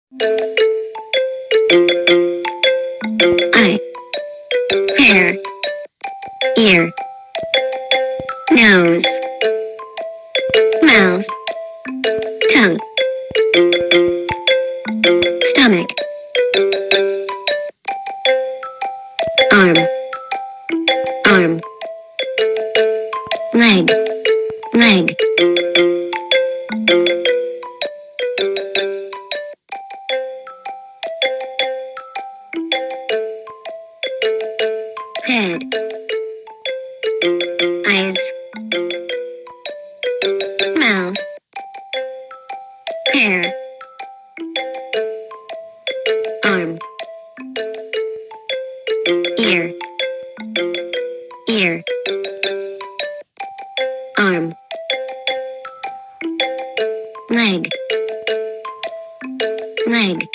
Eye, hair, ear, nose, mouth, tongue, stomach, arm, arm, leg, leg, head, eyes, mouth, hair, arm, ear, ear, arm, leg, leg,